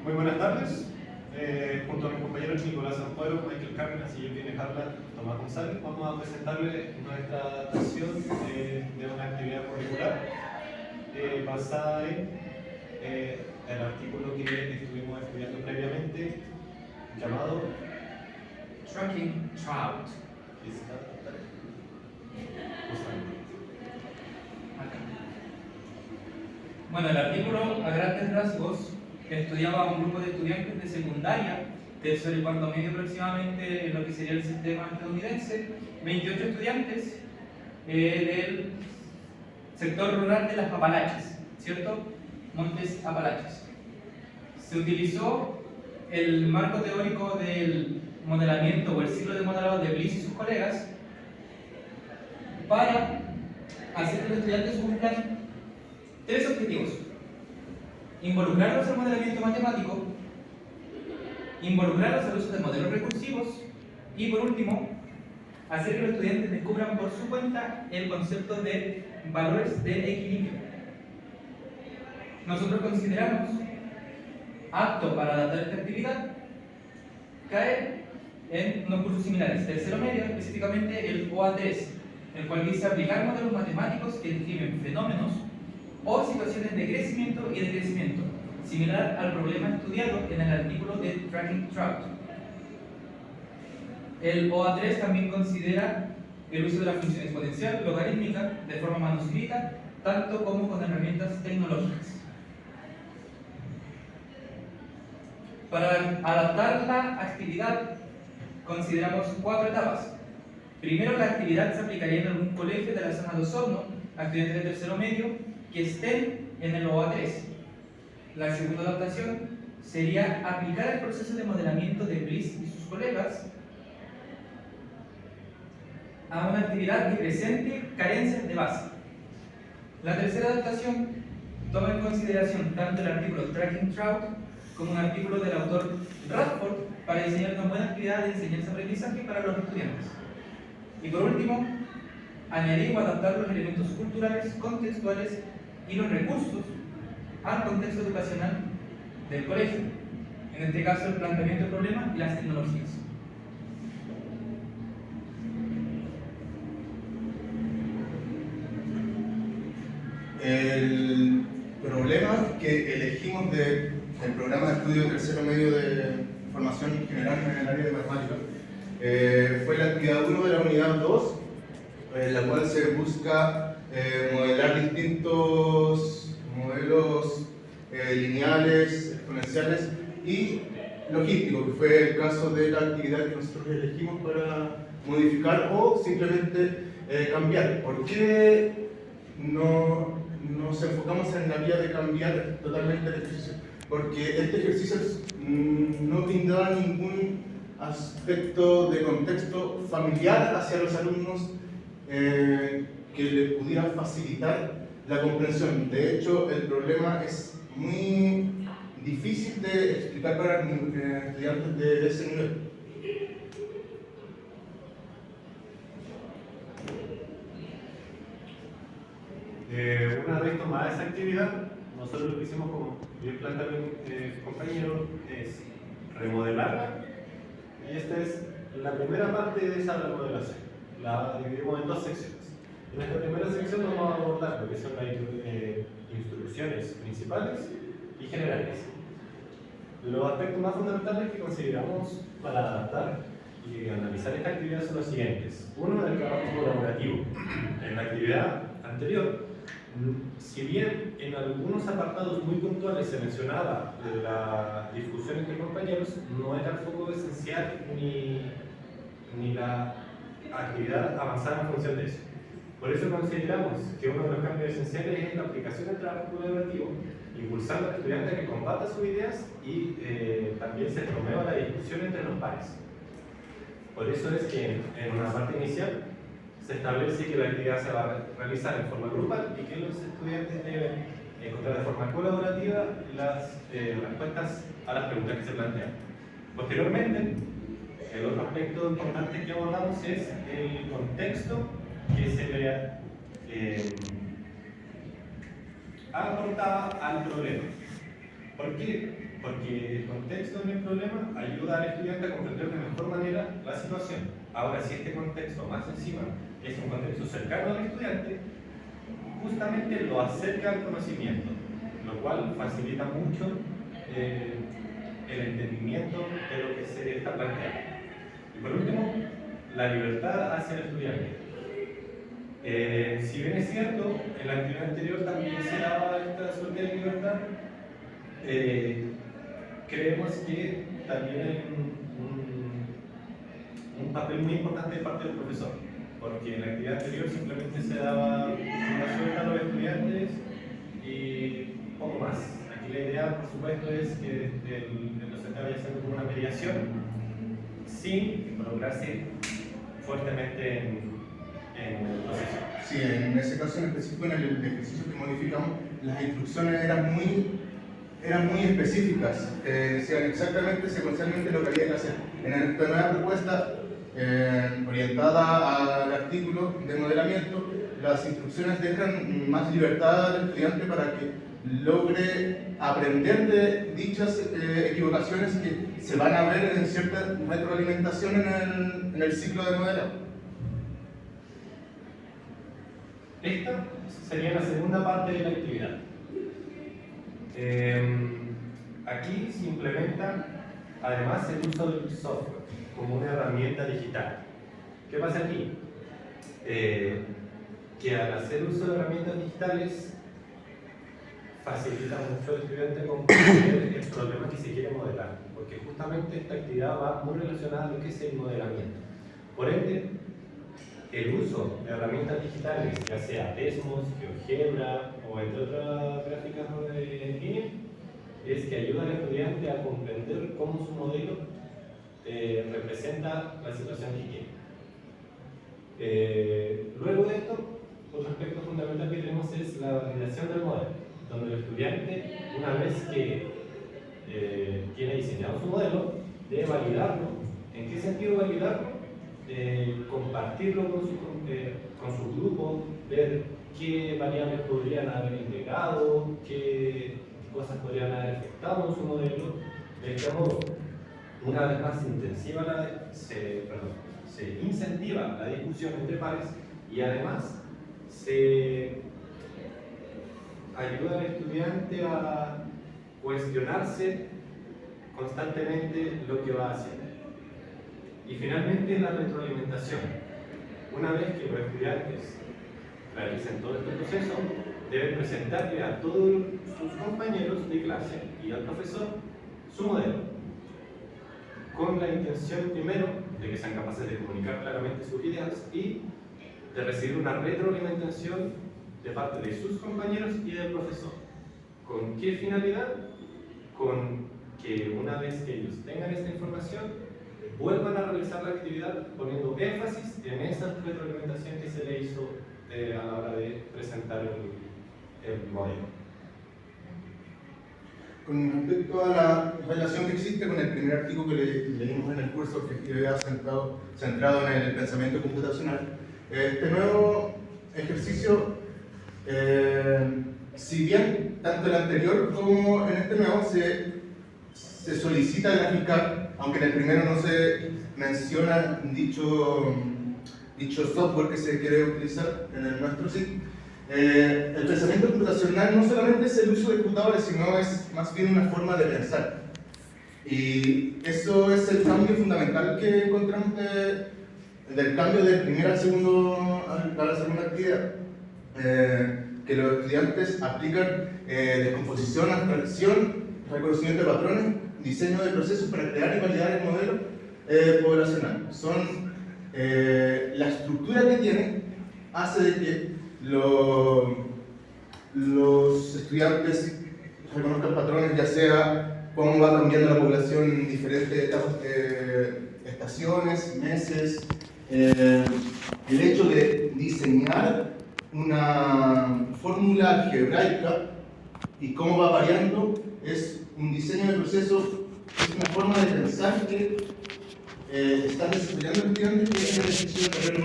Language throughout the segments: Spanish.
Muy buenas tardes. Junto a mis compañeros Nicolás Ampuero, Michael Cárdenas y yo, Kine Harlan, Tomás González, vamos a presentarles nuestra adaptación de una actividad curricular basada en el artículo que estuvimos estudiando previamente, llamado Tracking Trout. Bueno, el artículo a grandes rasgos estudiaba a un grupo de estudiantes de secundaria, tercero y cuarto medio aproximadamente, en lo que sería el sistema estadounidense, 28 estudiantes del sector rural de las Apalaches, ¿cierto? Montes Apalaches. Se utilizó el marco teórico del modelamiento o el ciclo de modelado de Bliss y sus colegas para hacer que los estudiantes cumplan tres objetivos: involucrarlos al modelamiento matemático, involucrarlos al uso de modelos recursivos y, por último, hacer que los estudiantes descubran por su cuenta el concepto de valores de equilibrio. Nosotros consideramos apto para adaptar esta actividad caer en unos cursos similares, tercero medio, específicamente el OA3, el cual dice aplicar modelos matemáticos que describen fenómenos o situaciones de crecimiento y decrecimiento, similar al problema estudiado en el artículo de Tracking Trout. El OA3 también considera el uso de la función exponencial logarítmica de forma manuscrita, tanto como con herramientas tecnológicas. Para adaptar la actividad, consideramos 4 etapas. Primero, la actividad se aplicaría en algún colegio de la zona de Osorno a estudiantes de tercero medio que estén en el OA3. La segunda adaptación sería aplicar el proceso de modelamiento de Bliss y sus colegas a una actividad que presente carencias de base. La tercera adaptación toma en consideración tanto el artículo Tracking Trout como un artículo del autor Radford para diseñar una buena actividad de enseñanza-aprendizaje para los estudiantes. Y por último, añadir o adaptar los elementos culturales, contextuales y los recursos al contexto educacional del colegio, en este caso el planteamiento del problema y las tecnologías. El problema que elegimos del programa de estudio tercero medio de formación general en el área de matemáticas fue la actividad 1 de la unidad 2, en la cual se busca modelar distintos modelos lineales, exponenciales y logísticos, que fue el caso de la actividad que nosotros elegimos para modificar o simplemente cambiar. ¿Por qué no nos enfocamos en la vía de cambiar totalmente el ejercicio? Porque este ejercicio no brindaba ningún aspecto de contexto familiar hacia los alumnos que les pudiera facilitar la comprensión. De hecho, el problema es muy difícil de explicar para estudiantes de ese nivel. Una vez tomada esa actividad, nosotros lo que hicimos, como bien planteó mi compañero, es remodelarla. Y esta es la primera parte de esa remodelación. La dividimos en 2 secciones. En esta primera sección vamos a abordar lo que son las instrucciones principales y generales. Los aspectos más fundamentales que consideramos para adaptar y analizar esta actividad son los siguientes. Uno, el trabajo colaborativo. En la actividad anterior, si bien en algunos apartados muy puntuales se mencionaba la discusión entre compañeros, no era el foco esencial ni la actividad avanzada en función de eso. Por eso consideramos que uno de los cambios esenciales es la aplicación del trabajo colaborativo, impulsando al estudiante a que combata sus ideas y también se promueva la discusión entre los pares. Por eso es que en una parte inicial se establece que la actividad se va a realizar en forma grupal y que los estudiantes deben encontrar de forma colaborativa las respuestas a las preguntas que se plantean. Posteriormente, el otro aspecto importante que abordamos es el contexto que se le aportaba al problema. ¿Por qué? porque el contexto en el problema ayuda al estudiante a comprender de mejor manera la situación. Ahora, si este contexto más encima es un contexto cercano al estudiante, justamente lo acerca al conocimiento, lo cual facilita mucho el entendimiento de lo que se está planteando. Y por último, la libertad hacia el estudiante. Si bien es cierto, en la actividad anterior también se daba esta suerte de libertad, creemos que también hay un papel muy importante de parte del profesor, porque en la actividad anterior simplemente se daba una suelta a los estudiantes y poco más. Aquí la idea, por supuesto, es que el docente vaya haciendo como una mediación sin involucrarse fuertemente en el proceso. Sí, en ese caso en específico, en el ejercicio que modificamos, las instrucciones eran muy específicas, decían exactamente, secuencialmente lo que había que hacer. En esta nueva propuesta, orientada al artículo de modelamiento, las instrucciones dejan más libertad al estudiante para que logre aprender de dichas equivocaciones que se van a ver en cierta retroalimentación en el ciclo de modelado. Esta sería la segunda parte de la actividad. Aquí se implementa además el uso del software como una herramienta digital. ¿Qué pasa aquí? Que al hacer uso de herramientas digitales facilita mucho al estudiante comprender el problema que se quiere modelar, porque justamente esta actividad va muy relacionada a lo que es el modelamiento. Por ende, el uso de herramientas digitales, ya sea Desmos, GeoGebra o entre otras gráficas en línea, es que ayuda al estudiante a comprender cómo su modelo representa la situación que quiere. Luego de esto, otro aspecto fundamental que tenemos es la validación del modelo, donde el estudiante, una vez que tiene diseñado su modelo, debe validarlo. ¿En qué sentido validarlo? Compartirlo con su grupo, ver qué variables podrían haber integrado, qué cosas podrían haber afectado en su modelo. De este modo, una vez más se incentiva la discusión entre pares y además se ayuda al estudiante a cuestionarse constantemente lo que va haciendo. Y finalmente la retroalimentación. Una vez que los estudiantes realicen todo este proceso, deben presentarle a todos sus compañeros de clase y al profesor su modelo, con la intención primero de que sean capaces de comunicar claramente sus ideas y de recibir una retroalimentación de parte de sus compañeros y del profesor. ¿Con qué finalidad? Con que una vez que ellos tengan esta información, vuelvan a realizar la actividad poniendo énfasis en esa retroalimentación que se le hizo a la hora de presentar el modelo. Con respecto a la relación que existe con el primer artículo que leímos en el curso, Objetividad centrado en el pensamiento computacional, este nuevo ejercicio, si bien tanto el anterior como en este nuevo se solicita graficar, aunque en el primero no se menciona dicho software que se quiere utilizar, en el nuestro sí. El pensamiento computacional no solamente es el uso de computadores, sino es más bien una forma de pensar. Y eso es el cambio fundamental que encontramos del cambio del primer al segundo a la segunda actividad. Que los estudiantes aplican descomposición, abstracción, reconocimiento de patrones, diseño de procesos para crear y validar el modelo poblacional. La estructura que tiene hace de que los estudiantes reconozcan patrones, ya sea cómo va cambiando la población en diferentes estaciones, meses. El hecho de diseñar una fórmula algebraica y cómo va variando es un diseño de proceso, es una forma de pensar que están desarrollando el estudiante que en el ejercicio de carrera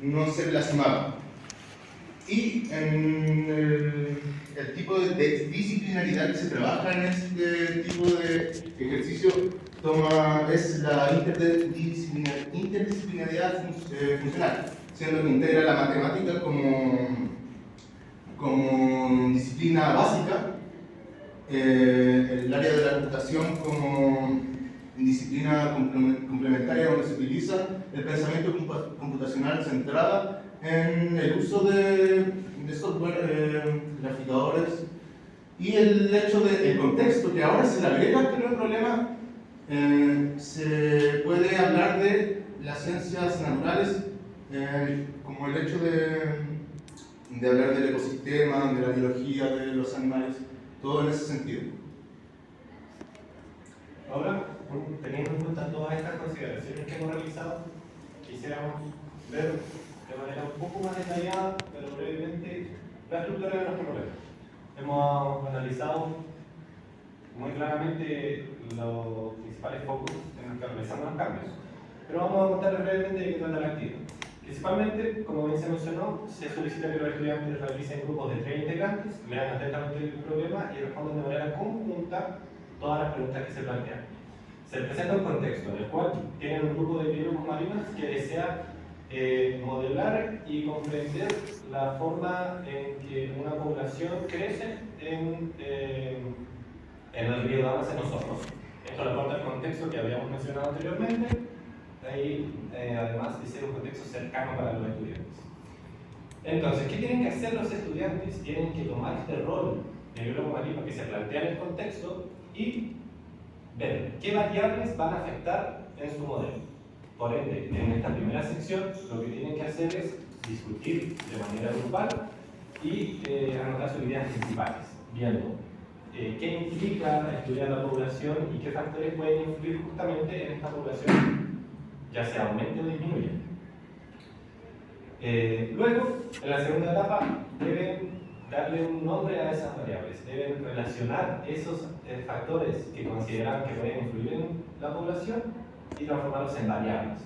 no se plasmaba. Y en el tipo de disciplinaridad que se trabaja en este tipo de ejercicio es la interdisciplinariedad funcional, siendo que integra la matemática como disciplina básica, el área de la computación como disciplina complementaria donde se utiliza el pensamiento computacional centrada en el uso de software, graficadores, y el hecho del contexto que ahora se le agrega, que no es problema, se puede hablar de las ciencias naturales como el hecho de hablar del ecosistema, de la biología, de los animales, todo en ese sentido. Ahora, teniendo en cuenta todas estas consideraciones que hemos realizado, quisiéramos ver de manera un poco más detallada, pero brevemente, la estructura de nuestro problema. Hemos analizado muy claramente los principales focos en los que realizamos los cambios, pero vamos a contar brevemente de qué trata la actividad. Principalmente, como bien se mencionó, se solicita que los estudiantes realicen grupos de 3 integrantes, lean atentamente el problema y respondan de manera conjunta todas las preguntas que se plantean. Se presenta un contexto en el cual tienen un grupo de biólogos marinos que desea modelar y comprender la forma en que una población crece en el río Damas en Osorno. Esto le aporta el contexto que habíamos mencionado anteriormente, ahí además de ser un contexto cercano para los estudiantes. Entonces, ¿qué tienen que hacer los estudiantes? Tienen que tomar este rol de biólogo marino que se plantea en el contexto y ver qué variables van a afectar en su modelo. Por ende, en esta primera sección, lo que tienen que hacer es discutir de manera grupal y anotar sus ideas principales, viendo qué implica estudiar la población y qué factores pueden influir justamente en esta población, ya sea aumente o disminuya. Luego, en la segunda etapa, deben darle un nombre a esas variables, deben relacionar esos factores que consideran que pueden influir en la población y transformarlos en variables.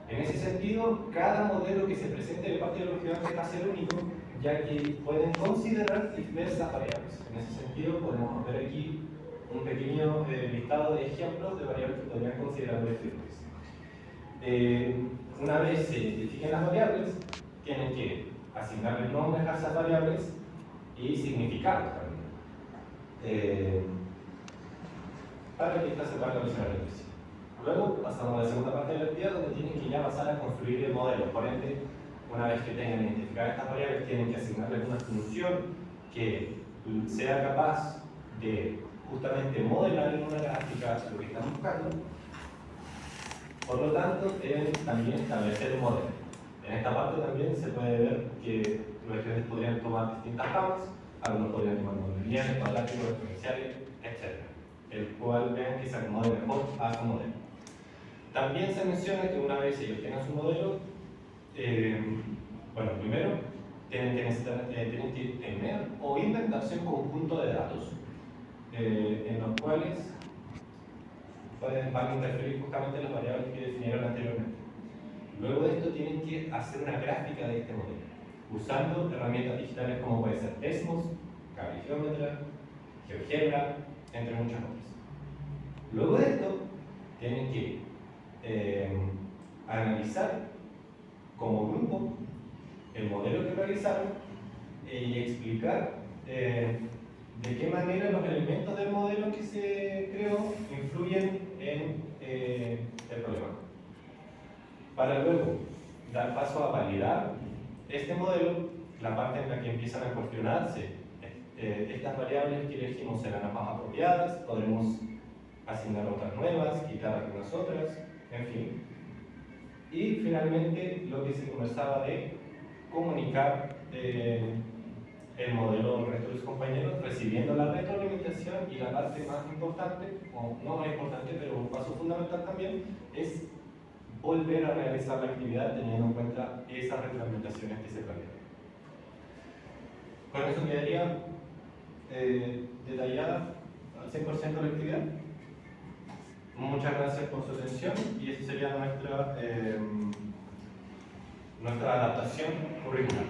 En ese sentido, cada modelo que se presente de parte de los estudiantes va a ser único, ya que pueden considerar diversas variables. En ese sentido, podemos ver aquí un pequeño listado de ejemplos de variables que podrían considerar los estudiantes. Una vez se identifiquen las variables, tienen que asignarle nombres a esas variables y significarlas también, para que esta se pueda realizar la revisión. Luego pasamos a la segunda parte de la actividad, donde tienen que ya pasar a construir el modelo. Por ende, una vez que tengan identificadas estas variables, tienen que asignarles una función que sea capaz de justamente modelar en una gráfica lo que están buscando. Por lo tanto, deben también establecer un modelo. En esta parte también se puede ver que los estudiantes podrían tomar distintas ramas, algunos podrían tomar modelos lineales, cuadráticos, exponenciales, etc. El cual vean que se acomode mejor a su modelo. También se menciona que una vez ellos tengan su modelo, bueno, primero tienen que tener o inventarse un conjunto de datos en los cuales van a interferir justamente las variables que definieron anteriormente. Luego de esto tienen que hacer una gráfica de este modelo, usando herramientas digitales como puede ser Desmos, Cabligeometra, GeoGebra, entre muchas otras. Luego de esto, tienen que analizar como grupo el modelo que realizaron y explicar de qué manera los elementos del modelo que se creó influyen en el problema. Para luego dar paso a validar este modelo, la parte en la que empiezan a cuestionarse estas variables que elegimos serán las más apropiadas, podremos asignar otras nuevas, quitar algunas otras, en fin. Y finalmente lo que se conversaba de comunicar el modelo al resto de sus compañeros, recibiendo la retroalimentación, y la parte más importante, o no más importante, pero un paso fundamental también, es volver a realizar la actividad teniendo en cuenta esas retroalimentaciones que se plantean. Con eso quedaría detallada al 100% la actividad. Muchas gracias por su atención y esa sería nuestra adaptación curricular.